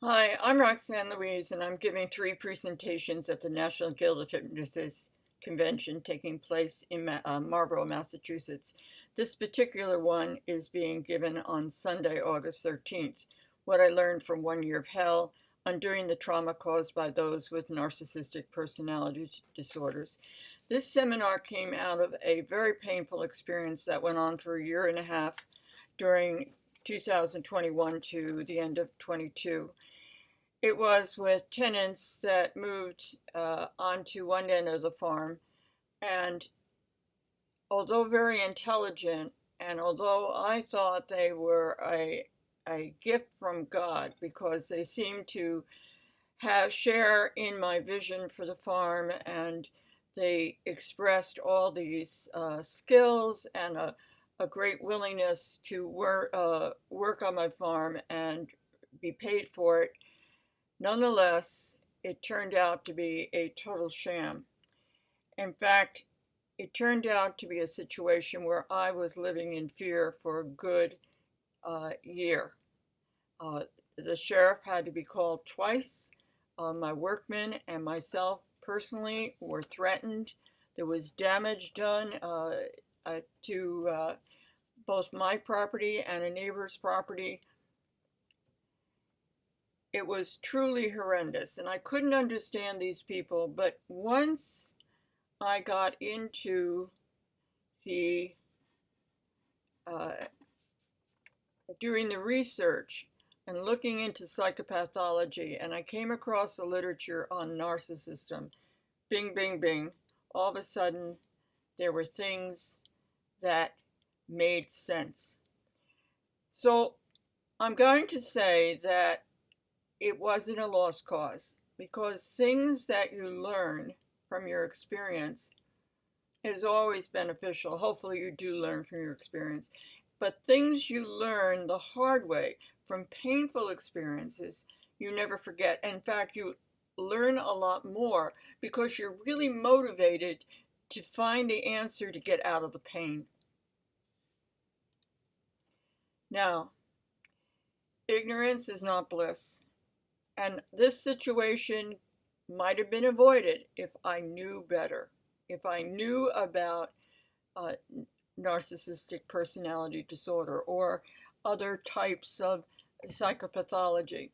Hi, I'm Roxanne Louise, and I'm giving three presentations at the National Guild of Hypnotists convention taking place in Marlborough, Massachusetts. This particular one is being given on Sunday, August 13th. What I learned from 1 year of hell, undoing the trauma caused by those with narcissistic personality disorders. This seminar came out of a very painful experience that went on for a year and a half during 2021 to the end of 22. It was with tenants that moved onto one end of the farm, and although very intelligent, and although I thought they were a gift from God because they seemed to have share in my vision for the farm, and they expressed all these skills and a great willingness to work on my farm and be paid for it. Nonetheless, it turned out to be a total sham. In fact, it turned out to be a situation where I was living in fear for a good year. Uh, the sheriff had to be called twice. My workmen and myself personally were threatened. There was damage done to both my property and a neighbor's property. It was truly horrendous, and I couldn't understand these people. But once I got into the doing the research and looking into psychopathology, and I came across the literature on narcissism, bing, bing, bing, all of a sudden there were things that made sense. So I'm going to say that it wasn't a lost cause, because things that you learn from your experience is always beneficial. Hopefully you do learn from your experience. But things you learn the hard way from painful experiences, you never forget. In fact, you learn a lot more because you're really motivated to find the answer to get out of the pain. Now, ignorance is not bliss. And this situation might have been avoided if I knew better, if I knew about uh, narcissistic personality disorder or other types of psychopathology.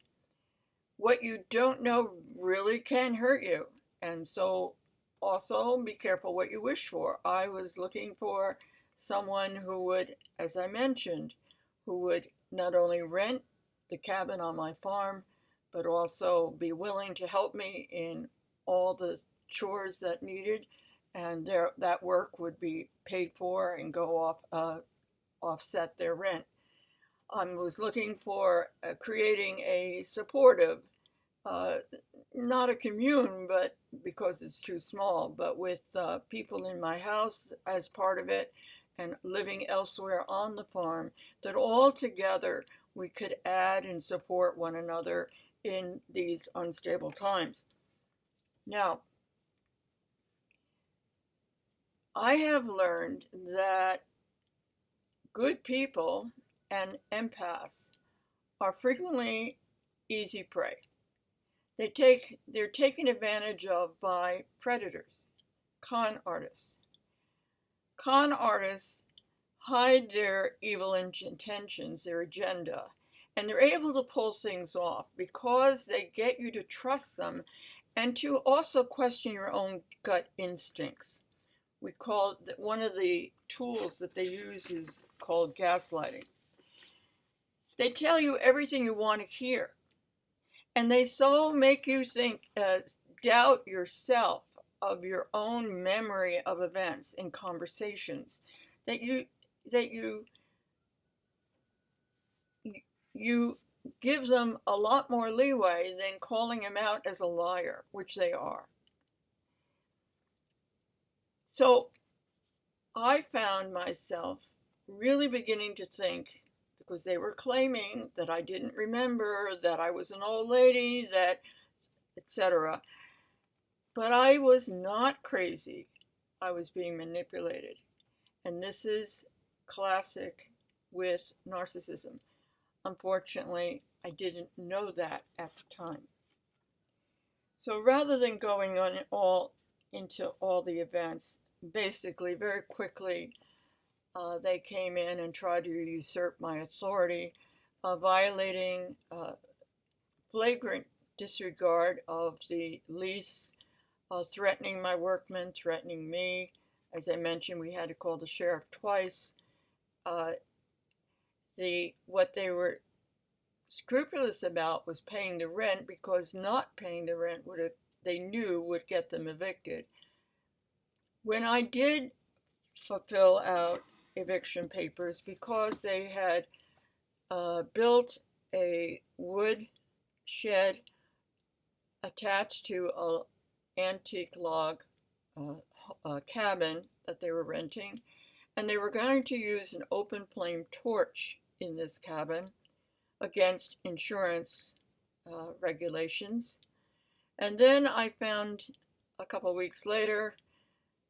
What you don't know really can hurt you. And so also be careful what you wish for. I was looking for someone who would, as I mentioned, who would not only rent the cabin on my farm, but also be willing to help me in all the chores that needed, and that work would be paid for and go offset their rent. I was looking for creating a supportive, uh, not a commune, but because it's too small, but with people in my house as part of it and living elsewhere on the farm, that all together we could add and support one another in these unstable times. Now, I have learned that good people and empaths are frequently easy prey. They're taken advantage of by predators, con artists. Con artists hide their evil intentions, their agenda, and they're able to pull things off because they get you to trust them and to also question your own gut instincts. We call it, one of the tools that they use is called gaslighting. They tell you everything you want to hear, and they so make you doubt yourself of your own memory of events and conversations that you give them a lot more leeway than calling them out as a liar, which they are. So I found myself really beginning to think, because they were claiming that I didn't remember, that I was an old lady, that etc. But I was not crazy. I was being manipulated. And this is classic with narcissism. Unfortunately, I didn't know that at the time. So rather than going on into all the events, basically, very quickly, they came in and tried to usurp my authority, violating flagrant disregard of the lease, threatening my workmen, threatening me. As I mentioned, we had to call the sheriff twice. What they were scrupulous about was paying the rent, because not paying the rent they knew would get them evicted. When I did fulfill out eviction papers, because they had built a wood shed attached to an antique log cabin that they were renting, and they were going to use an open flame torch in this cabin against insurance regulations. And then I found a couple of weeks later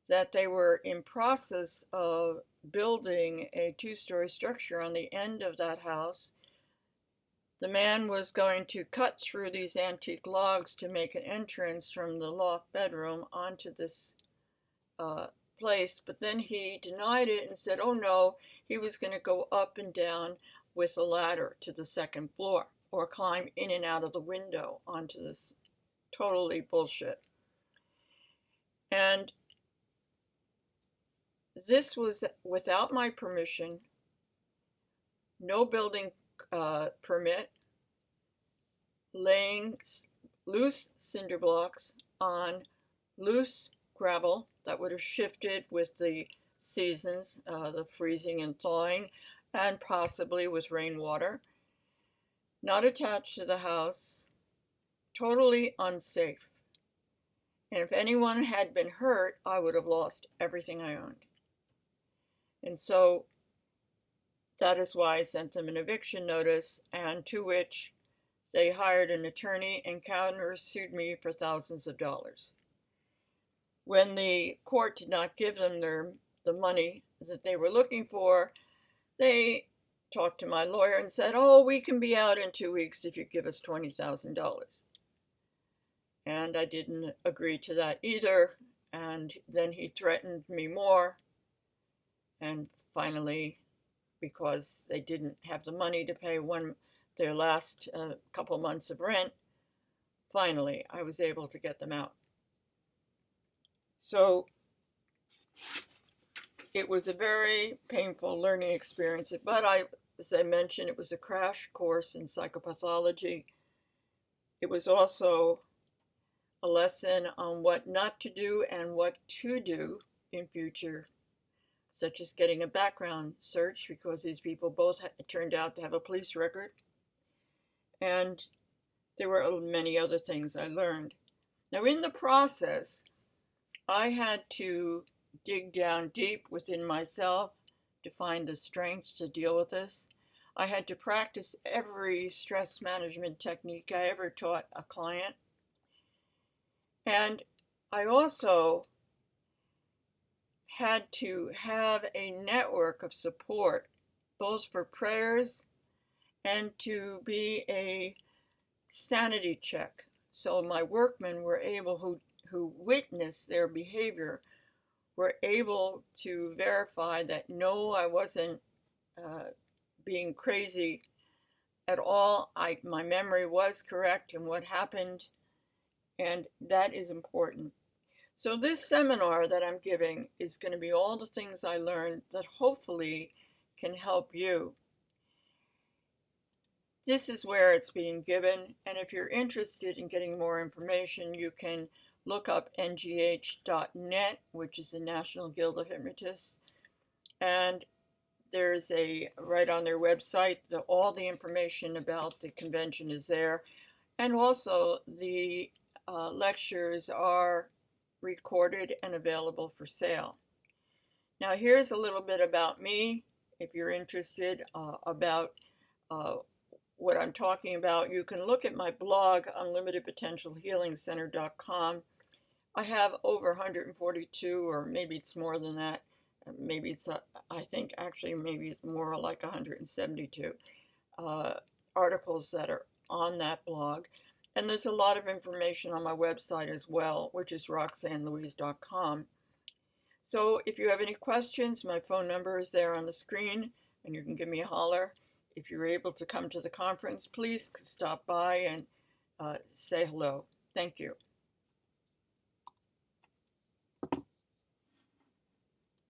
that they were in process of building a 2-story structure on the end of that house. The man was going to cut through these antique logs to make an entrance from the loft bedroom onto this place, but then he denied it and said, oh no, he was going to go up and down with a ladder to the second floor, or climb in and out of the window onto this. Totally bullshit. And this was without my permission, no building permit, laying loose cinder blocks on loose gravel that would have shifted with the seasons, the freezing and thawing, and possibly with rainwater. Not attached to the house, totally unsafe. And if anyone had been hurt, I would have lost everything I owned. And so that is why I sent them an eviction notice, and to which they hired an attorney and counter-sued me for thousands of dollars. When the court did not give them the money that they were looking for, they talked to my lawyer and said, oh, we can be out in 2 weeks if you give us $20,000. And I didn't agree to that either. And then he threatened me more. And finally, because they didn't have the money to pay their last couple months of rent, finally I was able to get them out. So it was a very painful learning experience, but as I mentioned, it was a crash course in psychopathology. It was also a lesson on what not to do and what to do in future, such as getting a background search, because these people both turned out to have a police record. And there were many other things I learned. Now, in the process, I had to dig down deep within myself to find the strength to deal with this. I had to practice every stress management technique I ever taught a client. And I also had to have a network of support, both for prayers and to be a sanity check. So my workmen were able, who witnessed their behavior, were able to verify that no, I wasn't being crazy at all. My memory was correct in what happened, and that is important. So this seminar that I'm giving is going to be all the things I learned that hopefully can help you. This is where it's being given, and if you're interested in getting more information, you can look up ngh.net, which is the National Guild of Hypnotists, and there's right on their website, all the information about the convention is there, and also the lectures are recorded and available for sale. Now here's a little bit about me, if you're interested about what I'm talking about. You can look at my blog, unlimitedpotentialhealingcenter.com. I have over 142, or maybe it's more than that. Maybe it's, I think actually maybe it's more like 172 articles that are on that blog. And there's a lot of information on my website as well, which is roxannelouise.com. So if you have any questions, my phone number is there on the screen, and you can give me a holler. If you're able to come to the conference, please stop by and say hello. Thank you.